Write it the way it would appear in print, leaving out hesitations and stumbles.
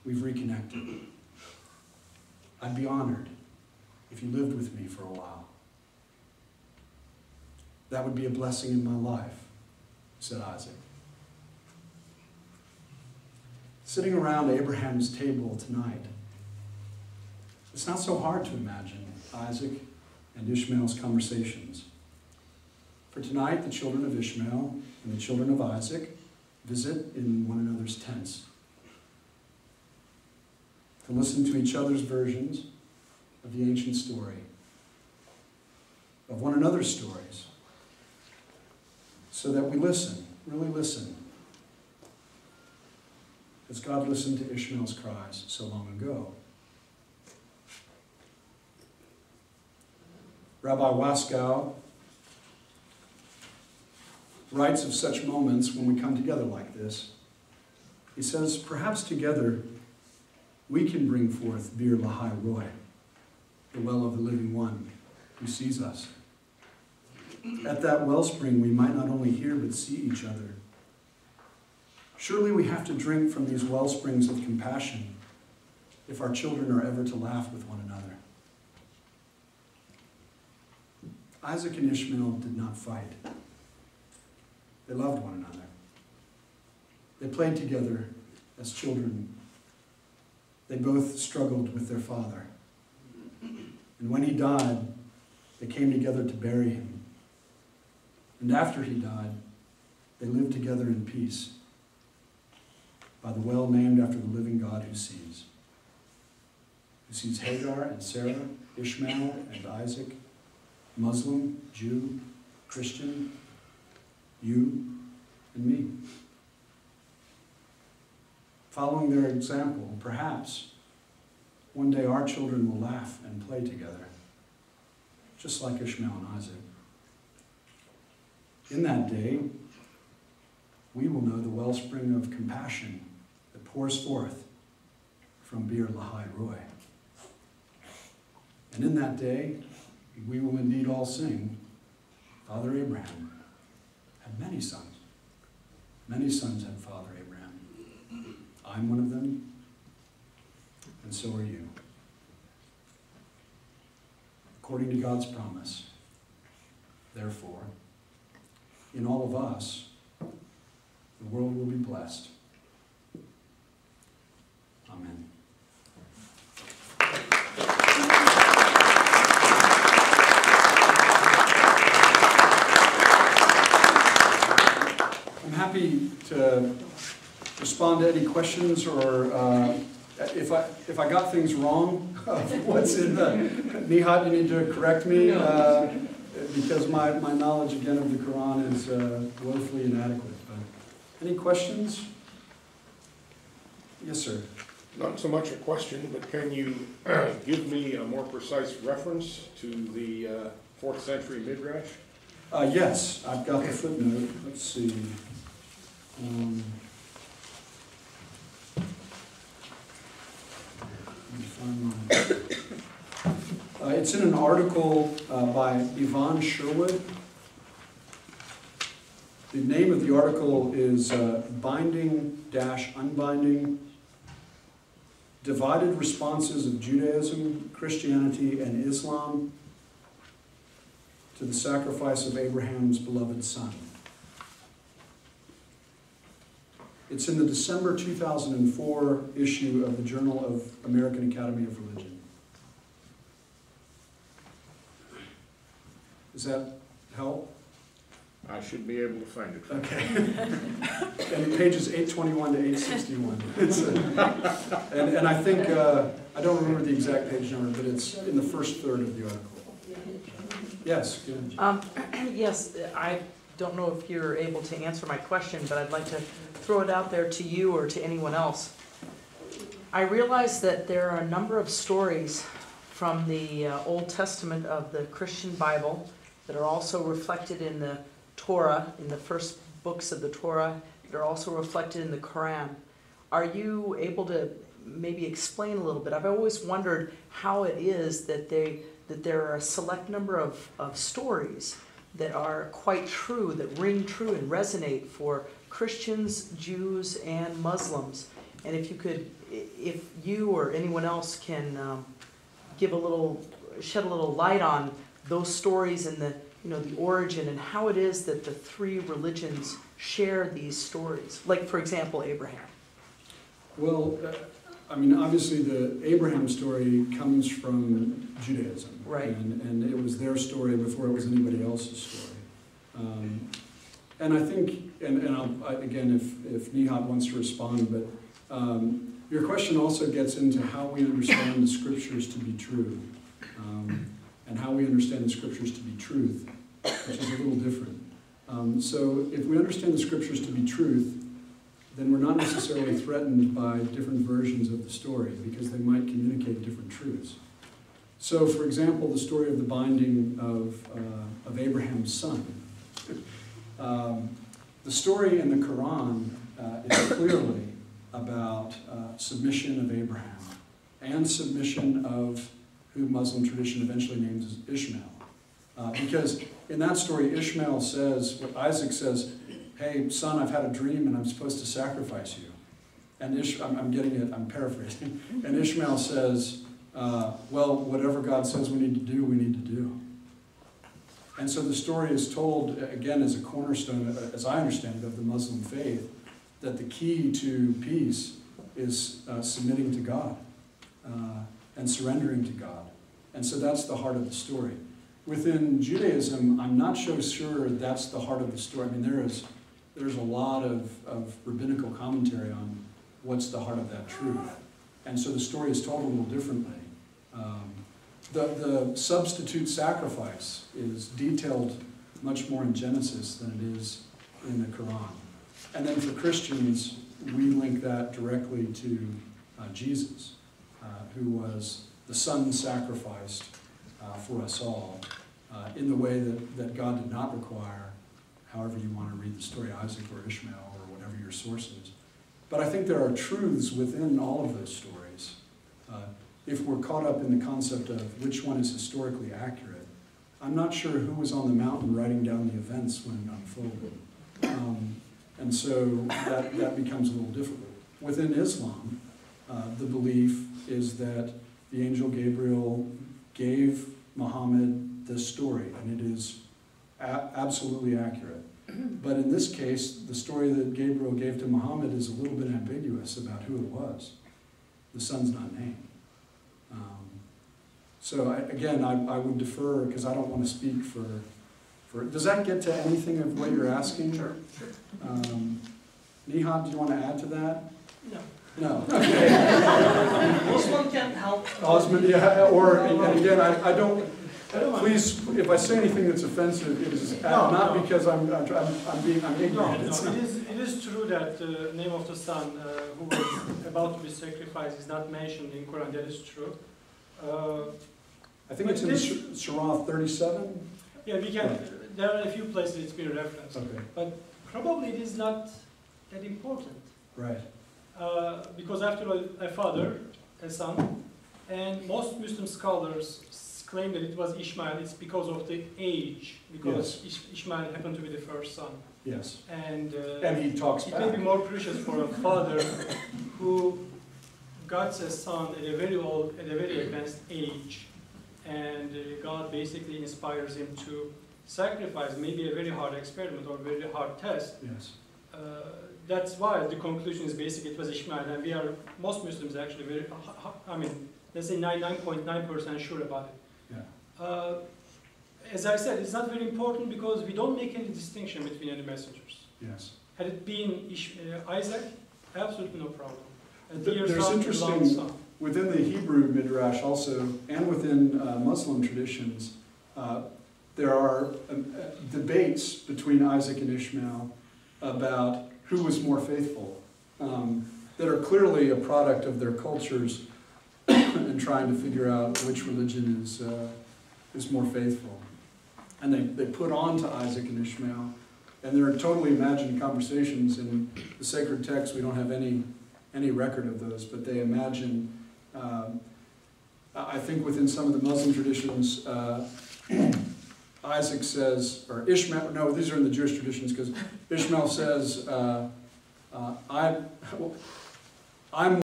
we've reconnected. I'd be honored if you lived with me for a while. That would be a blessing in my life, said Isaac. Sitting around Abraham's table tonight, it's not so hard to imagine Isaac and Ishmael's conversations. For tonight, the children of Ishmael and the children of Isaac visit in one another's tents to listen to each other's versions of the ancient story, of one another's stories, so that we listen, really listen, as God listened to Ishmael's cries so long ago. Rabbi Waskow writes of such moments when we come together like this. He says, perhaps together we can bring forth Bir Lahai Roy, the well of the living one who sees us. At that wellspring we might not only hear but see each other. Surely we have to drink from these well springs of compassion if our children are ever to laugh with one another. Isaac and Ishmael did not fight. They loved one another. They played together as children. They both struggled with their father. And when he died, they came together to bury him. And after he died, they lived together in peace by the well named after the living God who sees Hagar and Sarah, Ishmael and Isaac, Muslim, Jew, Christian, you and me. Following their example, perhaps one day our children will laugh and play together, just like Ishmael and Isaac. In that day, we will know the wellspring of compassion that pours forth from Bir Lahai Roy. And in that day, we will indeed all sing, Father Abraham had many sons. Many sons had Father Abraham. I'm one of them, and so are you. According to God's promise, therefore, in all of us, the world will be blessed. Amen. I'm happy to respond to any questions, or if I got things wrong, what's in the Nihat, you need to correct me, because my knowledge again of the Quran is woefully inadequate. But any questions? Yes, sir. Not so much a question, but can you give me a more precise reference to the 4th century Midrash? Yes, I've got the footnote. Let's see. Let me find mine. It's in an article by Yvonne Sherwood. The name of the article is Binding-Unbinding, Divided Responses of Judaism, Christianity, and Islam to the Sacrifice of Abraham's Beloved Son. It's in the December 2004 issue of the Journal of American Academy of Religion. Does that help? I should be able to find it. Okay. And pages 821 to 861. It's and I think, I don't remember the exact page number, but it's in the first third of the article. Yes, good. Yes, I don't know if you're able to answer my question, but I'd like to throw it out there to you or to anyone else. I realize that there are a number of stories from the Old Testament of the Christian Bible that are also reflected in the Torah, in the first books of the Torah, that are also reflected in the Quran. Are you able to maybe explain a little bit? I've always wondered how it is that there are a select number of stories that are quite true, that ring true and resonate for Christians, Jews, and Muslims. And if you could, if you or anyone else can give shed a little light on those stories and the origin and how it is that the three religions share these stories. Like, for example, Abraham. Well, I mean, obviously the Abraham story comes from Judaism. Right. And it was their story before it was anybody else's story. And I think, again, if Nihat wants to respond, but your question also gets into how we understand the scriptures to be true, and how we understand the scriptures to be truth, which is a little different. So if we understand the scriptures to be truth, then we're not necessarily threatened by different versions of the story, because they might communicate different truths. So, for example, the story of the binding of Abraham's son. The story in the Quran is clearly about submission of Abraham and submission of who Muslim tradition eventually names as Ishmael. Because in that story, Ishmael says, Isaac says, hey, son, I've had a dream and I'm supposed to sacrifice you. And I'm paraphrasing. And Ishmael says, well, whatever God says we need to do, we need to do. And so the story is told, again, as a cornerstone, as I understand it, of the Muslim faith, that the key to peace is submitting to God and surrendering to God. And so that's the heart of the story. Within Judaism, I'm not so sure that's the heart of the story. I mean, there's a lot of rabbinical commentary on what's the heart of that truth. And so the story is told a little differently. The substitute sacrifice is detailed much more in Genesis than it is in the Quran. And then for Christians, we link that directly to Jesus, who was the son sacrificed for us all in the way that God did not require, however you want to read the story, Isaac or Ishmael or whatever your source is. But I think there are truths within all of those stories. If we're caught up in the concept of which one is historically accurate, I'm not sure who was on the mountain writing down the events when it unfolded. And so that becomes a little difficult. Within Islam, the belief is that the angel Gabriel gave Muhammad this story, and it is absolutely accurate. But in this case, the story that Gabriel gave to Muhammad is a little bit ambiguous about who it was. The son's not named. So I would defer, because I don't want to speak for. Does that get to anything of what you're asking? Sure. Nihat, do you want to add to that? No. No. Okay. Osman can help. Osman, yeah, and again, I don't. Please, if I say anything that's offensive, it is not because I'm ignorant. No, it is true that the name of the son who was about to be sacrificed is not mentioned in Quran. That is true. I think it's in Surah 37. Yeah, we can. There are a few places it's been referenced. Okay. But probably it is not that important. Right. Because after all, a father, a son, and most Muslim scholars claim that it was Ishmael. It's because of the age, because Yes. Ishmael happened to be the first son. Yes. And he talks it back. may be more precious for a father who got a son at a very advanced age, and God basically inspires him to sacrifice maybe a very hard experiment or a very hard test. Yes. That's why the conclusion is basically it was Ishmael, and most Muslims actually let's say 99.9% sure about it. Yeah. As I said, it's not very important because we don't make any distinction between any messengers. Yes. Had it been Isaac, absolutely no problem. There's interesting, within the Hebrew Midrash also, and within Muslim traditions, there are debates between Isaac and Ishmael about who was more faithful, that are clearly a product of their cultures and trying to figure out which religion is more faithful. And they put on to Isaac and Ishmael, and they're totally imagined conversations. In the sacred text, we don't have any record of those, but they imagine, I think within some of the Muslim traditions, Isaac says, or Ishmael, no, these are in the Jewish traditions, because Ishmael says, I I'm